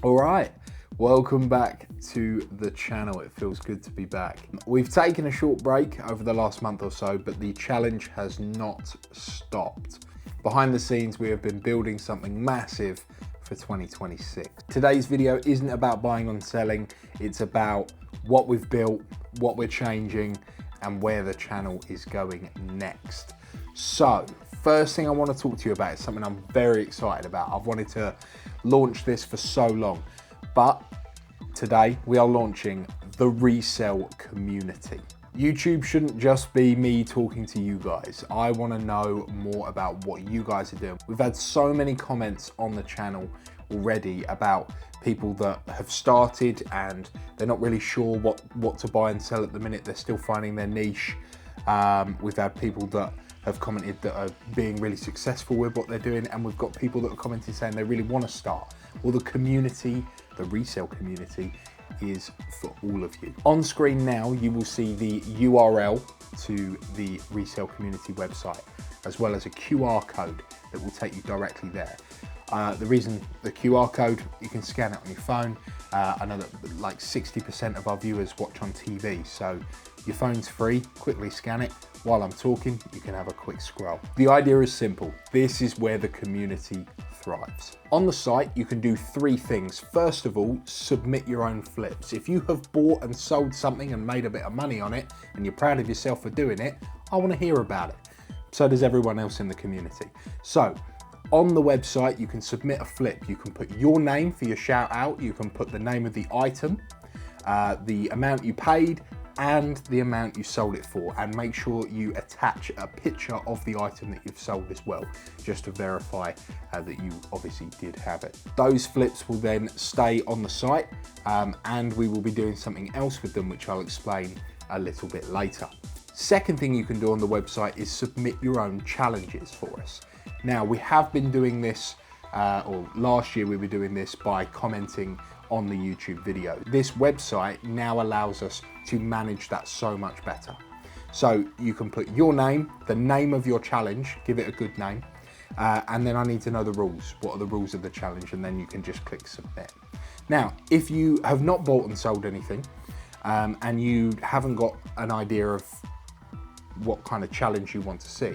All right, welcome back to the channel. It feels good to be back. We've taken a short break over the last month or so, but the challenge has not stopped. Behind the scenes, we have been building something massive for 2026. Today's video isn't about buying and selling. It's about what we've built, what we're changing, and where the channel is going next. So, first thing I want to talk to you about is something I'm very excited about. I've wanted to launch this for so long, but today we are launching the Resell community. YouTube shouldn't just be me talking to you guys. I want to know more about what you guys are doing. We've had so many comments on the channel already about people that have started and they're not really sure what to buy and sell at the minute. They're still finding their niche. We've had people that have commented that are being really successful with what they're doing, and we've got people that are commenting saying they really want to start. Well, the community, the Resell community, is for all of you. On screen now, you will see the URL to the Resell community website, as well as a QR code that will take you directly there. The reason the QR code, you can scan it on your phone. I know that like 60% of our viewers watch on TV, so your phone's free, quickly scan it. While I'm talking, you can have a quick scroll. The idea is simple. This is where the community thrives. On the site, you can do three things. First of all, submit your own flips. If you have bought and sold something and made a bit of money on it, and you're proud of yourself for doing it, I want to hear about it. So does everyone else in the community. So, on the website, you can submit a flip. You can put your name for your shout out. You can put the name of the item, the amount you paid, and the amount you sold it for, and make sure you attach a picture of the item that you've sold as well, just to verify that you obviously did have it. Those flips will then stay on the site, and we will be doing something else with them, which I'll explain a little bit later. Second thing you can do on the website is submit your own challenges for us. Now, we have been doing this, or last year we were doing this by commenting on the YouTube video. This website now allows us to manage that so much better. So you can put your name, the name of your challenge, give it a good name, and then I need to know the rules. What are the rules of the challenge? And then you can just click submit. Now, if you have not bought and sold anything, and you haven't got an idea of what kind of challenge you want to see,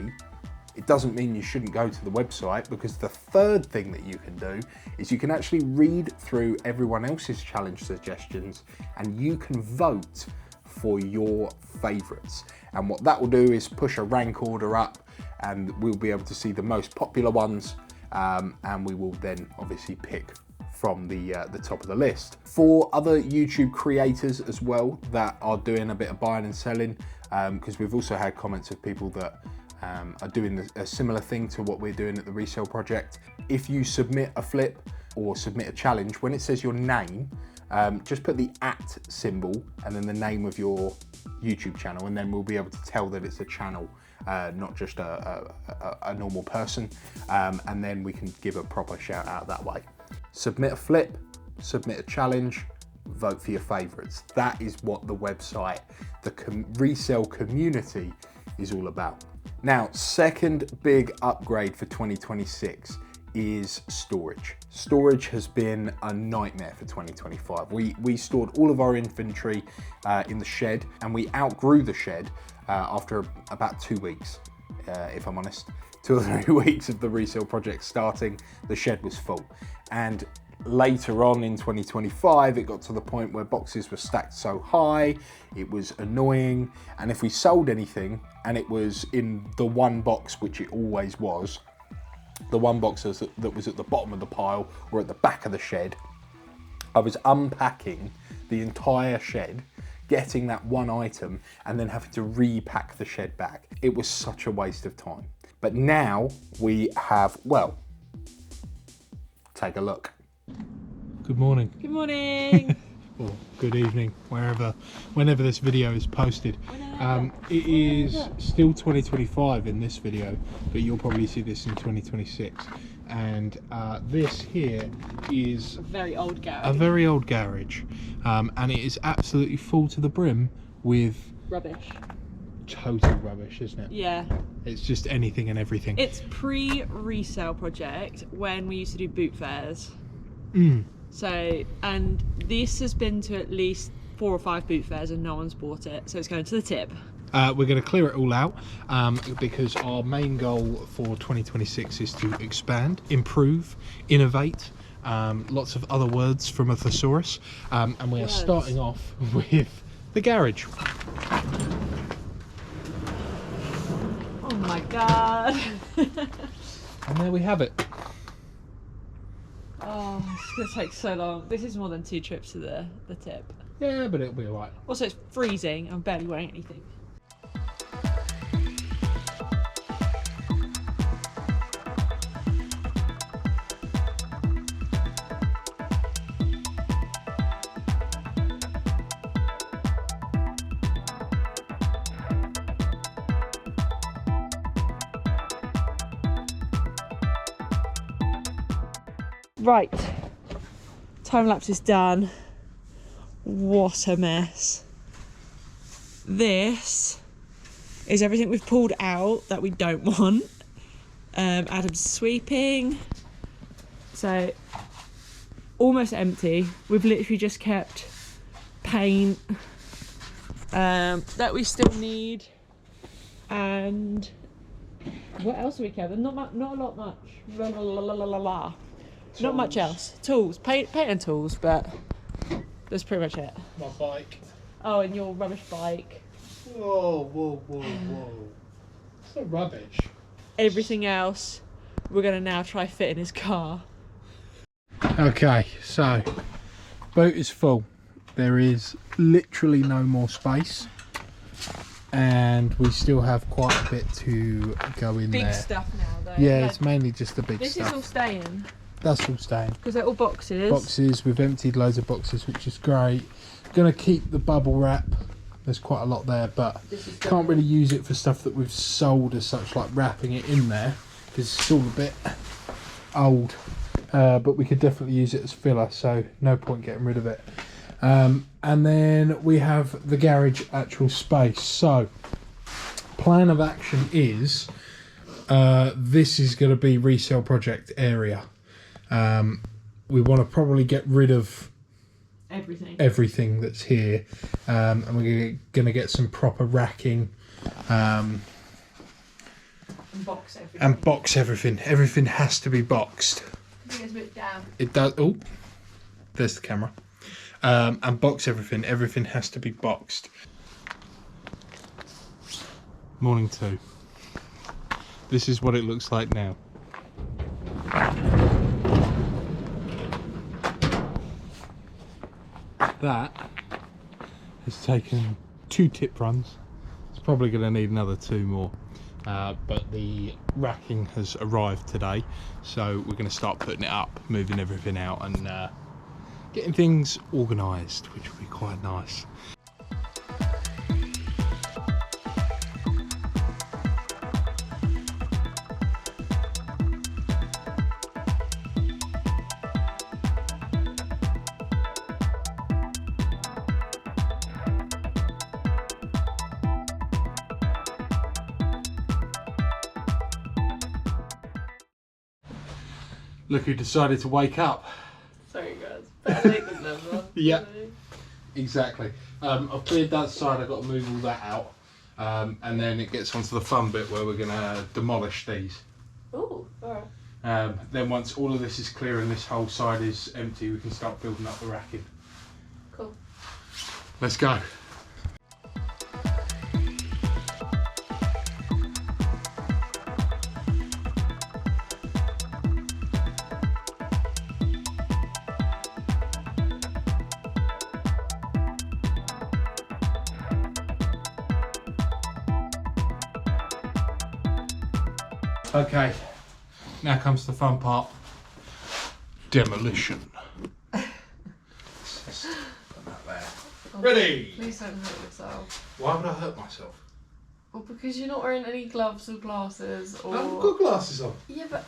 it doesn't mean you shouldn't go to the website, because the third thing that you can do is you can actually read through everyone else's challenge suggestions and you can vote for your favorites. And what that will do is push a rank order up, and we'll be able to see the most popular ones, and we will then obviously pick from the top of the list. For other YouTube creators as well that are doing a bit of buying and selling, because we've also had comments of people that are doing a similar thing to what we're doing at the Resell Project. If you submit a flip or submit a challenge, when it says your name, just put the @ symbol and then the name of your YouTube channel, and then we'll be able to tell that it's a channel, not just a normal person, and then we can give a proper shout out that way. Submit a flip, submit a challenge, vote for your favorites. That is what the website, the Resell community, is all about. Now, second big upgrade for 2026 is storage. Storage has been a nightmare for 2025. We stored all of our inventory in the shed, and we outgrew the shed after about 2 weeks, if I'm honest. 2 or 3 weeks of the Resell Project starting, the shed was full. And later on in 2025, it got to the point where boxes were stacked so high, it was annoying. And if we sold anything and it was in the one box, which it always was, the one box that was at the bottom of the pile or at the back of the shed, I was unpacking the entire shed, getting that one item, and then having to repack the shed back. It was such a waste of time. But now we have, well, take a look. Good morning. Good morning. Or good evening, whenever this video is posted. It is still 2025 in this video, but you'll probably see this in 2026. And this here is a very old garage. And it is absolutely full to the brim with rubbish. Total rubbish, isn't it? Yeah. It's just anything and everything. It's pre-Resell Project, when we used to do boot fairs. So, and this has been to at least 4 or 5 boot fairs and no one's bought it, so it's going to the tip. We're going to clear it all out because our main goal for 2026 is to expand, improve, innovate, lots of other words from a thesaurus, and we are starting off with the garage. Oh my god. And there we have it. Oh, it's going to take so long. This is more than 2 trips to the tip. Yeah, but it'll be alright. Also, it's freezing. I'm barely wearing anything. Right, time lapse is done. What a mess. This is everything we've pulled out that we don't want. Adam's sweeping. So, almost empty. We've literally just kept paint that we still need. And what else have we kept? Not a lot much. Not much else. Tools, paint and tools, but that's pretty much it. My bike. Oh, and your rubbish bike. Whoa, whoa, whoa, whoa. It's not rubbish. Everything else, we're going to now try fit in his car. Okay, so boot is full. There is literally no more space. And we still have quite a bit to go in there. Big stuff now, though. Yeah, Like, it's mainly just the big this stuff. is all staying. That's all staying. Because they're all boxes. Boxes, we've emptied loads of boxes, which is great. Gonna keep the bubble wrap. There's quite a lot there, but can't really use it for stuff that we've sold as such, like wrapping it in there, because it's all a bit old. But we could definitely use it as filler, so no point getting rid of it. And then we have the garage actual space. So, plan of action is this is going to be Resell Project area. We want to probably get rid of everything that's here, and we're going to get some proper racking And box everything. and box everything. Everything has to be boxed. I think it's a bit damp. It does. Oh, there's the camera. And box everything. Everything has to be boxed. Morning 2. This is what it looks like now. That has taken 2 tip runs. It's probably going to need another 2 more. But the racking has arrived today, so we're going to start putting it up, moving everything out, and getting things organised, which will be quite nice. Look who decided to wake up. Sorry guys, better late than never. Yeah, exactly. I've cleared that side, I've got to move all that out. And then it gets onto the fun bit where we're going to demolish these. Ooh, alright. Then once all of this is clear and this whole side is empty, we can start building up the racking. Cool. Let's go. Okay, now comes the fun part. Demolition. Just put that there. Ready? Please don't hurt yourself. Why would I hurt myself? Well, because you're not wearing any gloves or glasses or... I've got glasses on. Yeah, but...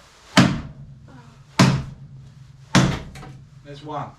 There's one.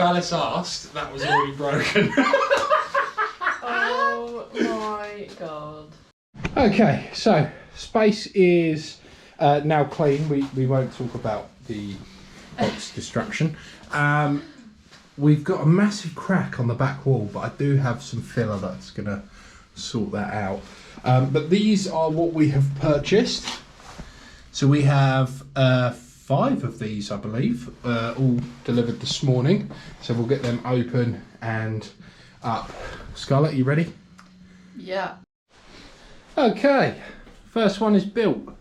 Alice asked, that was already broken. Oh my god. Okay, so space is now clean. We won't talk about the box destruction. We've got a massive crack on the back wall, but I do have some filler that's going to sort that out. But these are what we have purchased. So we have 5 of these, I believe, all delivered this morning. So we'll get them open and up. Scarlett, are you ready? Yeah. Okay, first one is built.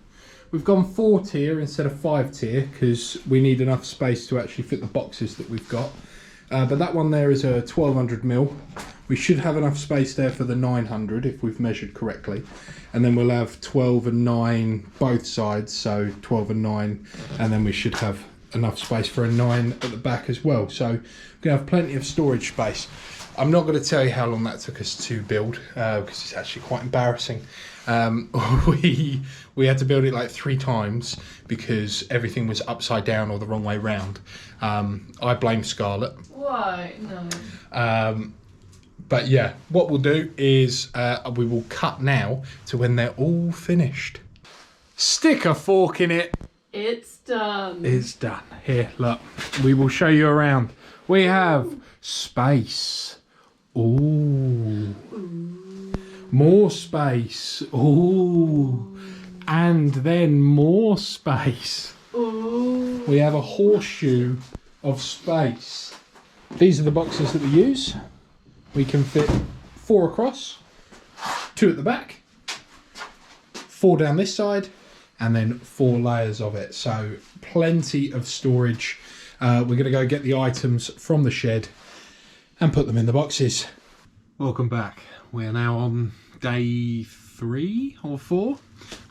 We've gone 4 tier instead of 5 tier because we need enough space to actually fit the boxes that we've got. But that one there is a 1200mm. We should have enough space there for the 900 if we've measured correctly. And then we'll have 12 and 9 both sides, so 12 and 9. And then we should have enough space for a 9 at the back as well. So we're going to have plenty of storage space. I'm not going to tell you how long that took us to build because it's actually quite embarrassing. We had to build it like 3 times because everything was upside down or the wrong way round. I blame Scarlett. Why? No. But yeah, what we'll do is we will cut now to when they're all finished. Stick a fork in it. It's done. It's done. Here, look. We will show you around. We have space. Ooh. More space. Ooh. And then more space. Ooh. We have a horseshoe of space. These are the boxes that we use. We can fit 4 across, 2 at the back, 4 down this side, and then 4 layers of it. So plenty of storage. We're going to go get the items from the shed and put them in the boxes. Welcome back. We're now on day 3 or 4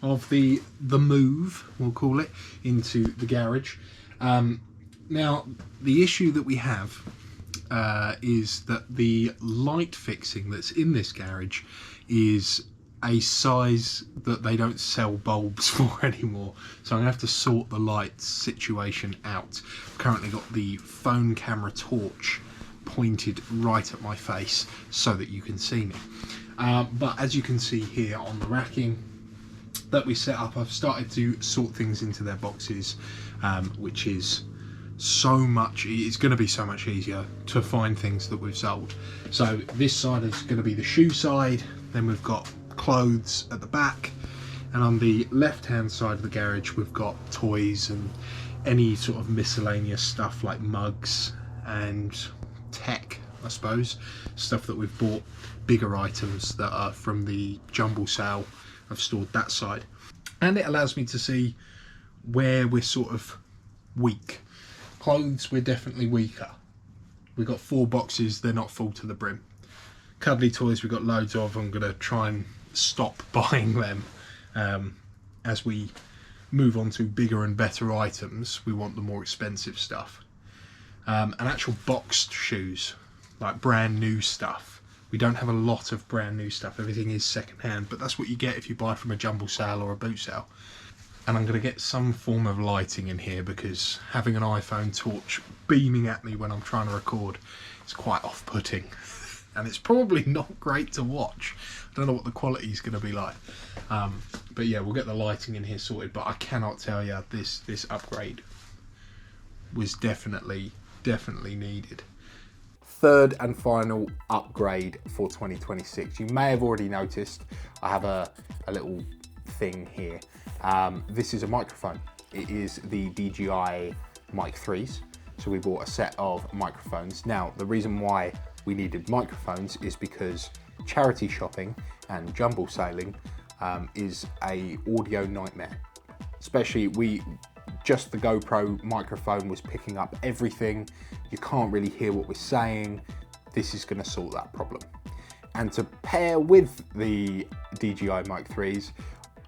of the move, we'll call it, into the garage. Now, the issue that we have is that the light fixing that's in this garage is a size that they don't sell bulbs for anymore. So I'm going to have to sort the lights situation out. I've currently got the phone camera torch pointed right at my face so that you can see me. But as you can see here on the racking that we set up, I've started to sort things into their boxes, which is it's going to be so much easier to find things that we've sold. So this side is going to be the shoe side, then we've got clothes at the back, and on the left hand side of the garage we've got toys and any sort of miscellaneous stuff like mugs and tech, I suppose, stuff that we've bought, bigger items that are from the jumble sale. I've stored that side, and it allows me to see where we're sort of weak. Clothes, we're definitely weaker. We've got 4 boxes, they're not full to the brim. Cuddly toys, we've got loads of. I'm going to try and stop buying them. As we move on to bigger and better items, we want the more expensive stuff. And actual boxed shoes, like brand new stuff. We don't have a lot of brand new stuff. Everything is second hand, but that's what you get if you buy from a jumble sale or a boot sale. And I'm going to get some form of lighting in here because having an iPhone torch beaming at me when I'm trying to record is quite off-putting. And it's probably not great to watch. I don't know what the quality is going to be like. But yeah, we'll get the lighting in here sorted. But I cannot tell you, this upgrade was definitely needed. Third and final upgrade for 2026. You may have already noticed I have a little thing here. This is a microphone. It is the DJI Mic 3s. So we bought a set of microphones. Now, the reason why we needed microphones is because charity shopping and jumble sailing is a audio nightmare. Especially just the GoPro microphone was picking up everything. You can't really hear what we're saying. This is going to sort that problem. And to pair with the DJI Mic 3s,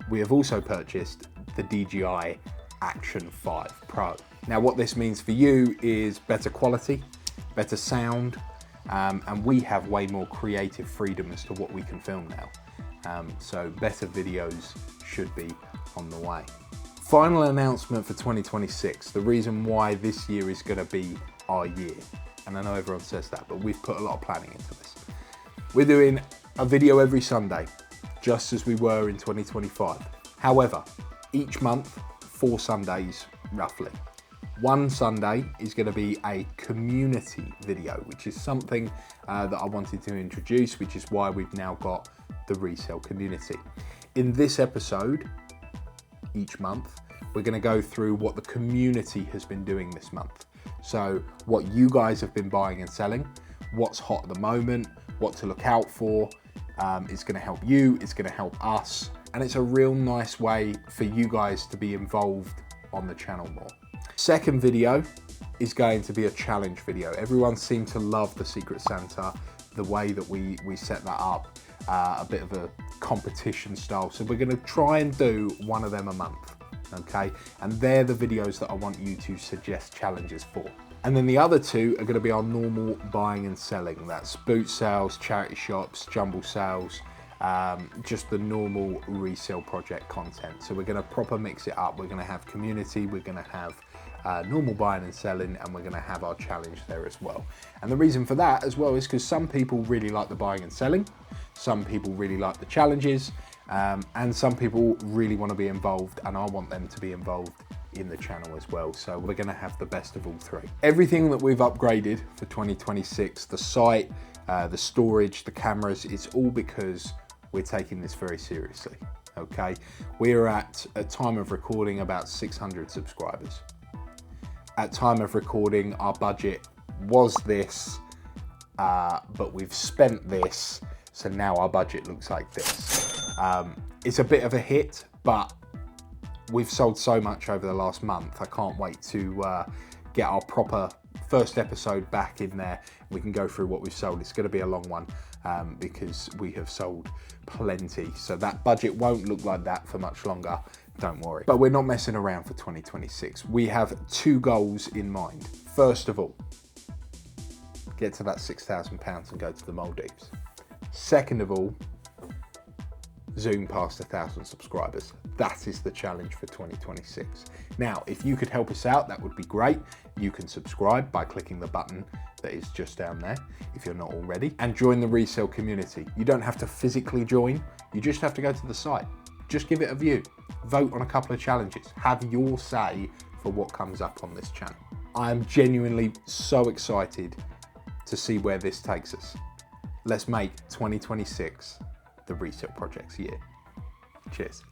we have also purchased the DJI Action 5 Pro. Now what this means for you is better quality, better sound, and we have way more creative freedom as to what we can film now. So better videos should be on the way. Final announcement for 2026, the reason why this year is going to be our year. And I know everyone says that, but we've put a lot of planning into this. We're doing a video every Sunday, just as we were in 2025. However, each month, 4 Sundays roughly. One Sunday is going to be a community video, which is something that I wanted to introduce, which is why we've now got the Resell community. In this episode, each month, we're going to go through what the community has been doing this month. So what you guys have been buying and selling, what's hot at the moment, what to look out for. It's going to help you, it's going to help us, and it's a real nice way for you guys to be involved on the channel more. Second video is going to be a challenge video. Everyone seemed to love the Secret Santa, the way that we set that up, a bit of a competition style. So we're going to try and do one of them a month, okay? And they're the videos that I want you to suggest challenges for. And then the other 2 are going to be our normal buying and selling. That's boot sales, charity shops, jumble sales, just the normal Resell Project content. So we're going to proper mix it up. We're going to have community, we're going to have normal buying and selling, and we're going to have our challenge there as well. And the reason for that as well is because some people really like the buying and selling, some people really like the challenges, and some people really want to be involved, and I want them to be involved in the channel as well. So we're going to have the best of all 3. Everything that we've upgraded for 2026, the site, the storage, the cameras, it's all because we're taking this very seriously, okay? We're at time of recording, about 600 subscribers. At time of recording, our budget was this, but we've spent this, so now our budget looks like this. It's a bit of a hit, but we've sold so much over the last month. I can't wait to get our proper first episode back in there. We can go through what we've sold. It's going to be a long one because we have sold plenty. So that budget won't look like that for much longer. Don't worry. But we're not messing around for 2026. We have 2 goals in mind. First of all, get to that £6,000 and go to the Maldives. Second of all, zoom past 1,000 subscribers. That is the challenge for 2026. Now, if you could help us out, that would be great. You can subscribe by clicking the button that is just down there if you're not already, and join the Resell community. You don't have to physically join, you just have to go to the site. Just give it a view, vote on a couple of challenges, have your say for what comes up on this channel. I am genuinely so excited to see where this takes us. Let's make 2026 the Resell Project's year. Cheers.